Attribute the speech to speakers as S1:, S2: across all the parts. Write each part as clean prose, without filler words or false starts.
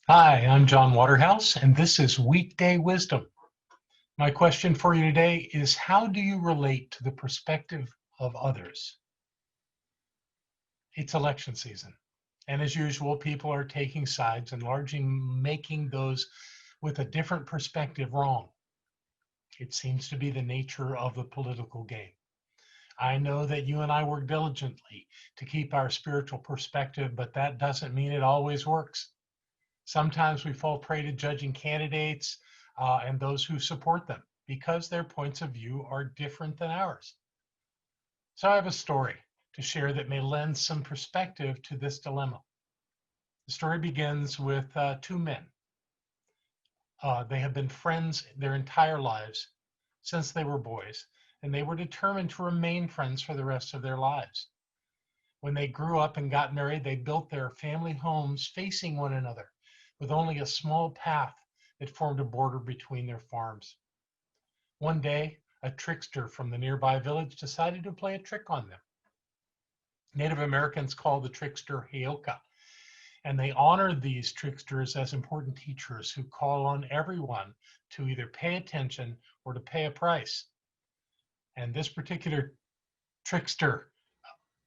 S1: Hi, I'm John Waterhouse, and this is Weekday Wisdom. My question for you today is, how do you relate to the perspective of others? It's election season, and as usual, people are taking sides and largely making those with a different perspective wrong. It seems to be the nature of the political game. I know that you and I work diligently to keep our spiritual perspective, but that doesn't mean it always works. Sometimes we fall prey to judging candidates and those who support them because their points of view are different than ours. So I have a story to share that may lend some perspective to this dilemma. The story begins with two men. They have been friends their entire lives since they were boys, and they were determined to remain friends for the rest of their lives. When they grew up and got married, they built their family homes facing one another, with only a small path that formed a border between their farms. One day, a trickster from the nearby village decided to play a trick on them. Native Americans call the trickster Heoka, and they honored these tricksters as important teachers who call on everyone to either pay attention or to pay a price. And this particular trickster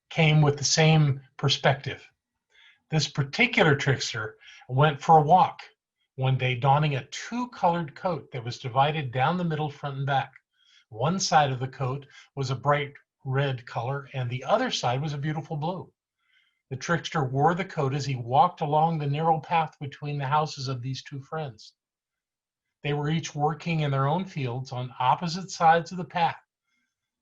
S1: came with the same perspective. This particular trickster went for a walk one day, donning a two-colored coat that was divided down the middle, front and back. One side of the coat was a bright red color, and the other side was a beautiful blue. The trickster wore the coat as he walked along the narrow path between the houses of these two friends. They were each working in their own fields on opposite sides of the path.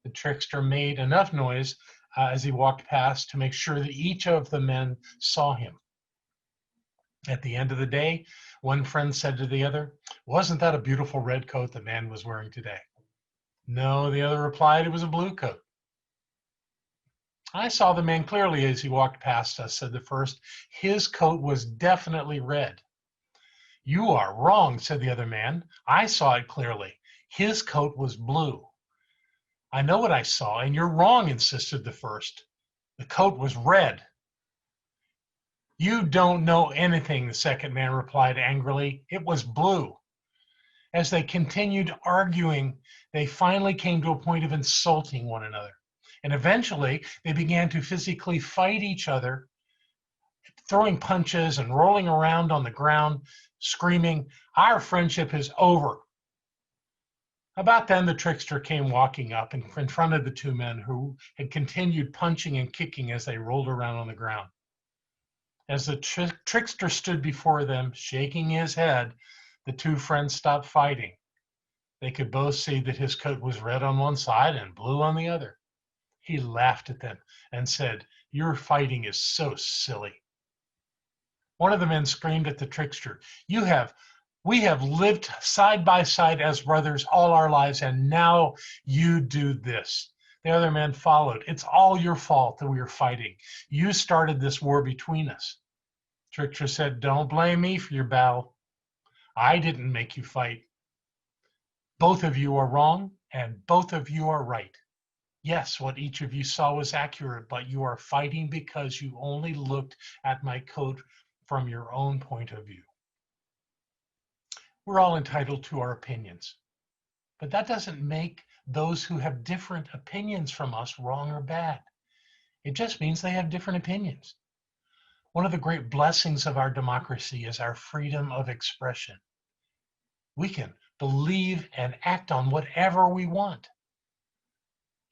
S1: The trickster made enough noise as he walked past to make sure that each of the men saw him. At the end of the day, one friend said to the other, "Wasn't that a beautiful red coat the man was wearing today?" "No," the other replied, "it was a blue coat." "I saw the man clearly as he walked past us," said the first. "His coat was definitely red." "You are wrong," said the other man. "I saw it clearly. His coat was blue." "I know what I saw, and you're wrong," insisted the first. "The coat was red." "You don't know anything," the second man replied angrily. "It was blue." As they continued arguing, they finally came to a point of insulting one another. And eventually, they began to physically fight each other, throwing punches and rolling around on the ground, screaming, "Our friendship is over." About then, the trickster came walking up and confronted the two men who had continued punching and kicking as they rolled around on the ground. As the trickster stood before them, shaking his head, the two friends stopped fighting. They could both see that his coat was red on one side and blue on the other. He laughed at them and said, "Your fighting is so silly." One of the men screamed at the trickster, We have lived side by side as brothers all our lives, and now you do this." The other man followed. "It's all your fault that we are fighting. You started this war between us." Trickster said, "Don't blame me for your battle. I didn't make you fight. Both of you are wrong, and both of you are right. Yes, what each of you saw was accurate, but you are fighting because you only looked at my coat from your own point of view." We're all entitled to our opinions, but that doesn't make those who have different opinions from us wrong or bad. It just means they have different opinions. One of the great blessings of our democracy is our freedom of expression. We can believe and act on whatever we want.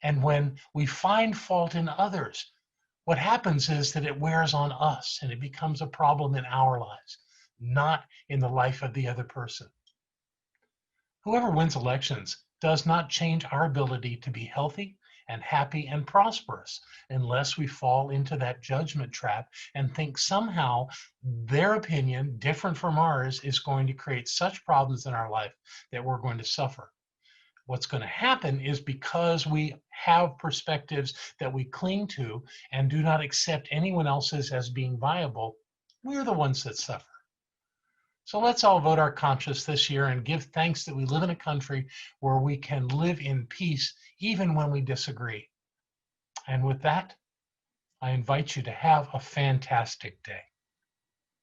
S1: And when we find fault in others, what happens is that it wears on us and it becomes a problem in our lives, not in the life of the other person. Whoever wins elections does not change our ability to be healthy and happy and prosperous unless we fall into that judgment trap and think somehow their opinion, different from ours, is going to create such problems in our life that we're going to suffer. What's going to happen is, because we have perspectives that we cling to and do not accept anyone else's as being viable, we're the ones that suffer. So let's all vote our conscience this year and give thanks that we live in a country where we can live in peace even when we disagree. And with that, I invite you to have a fantastic day.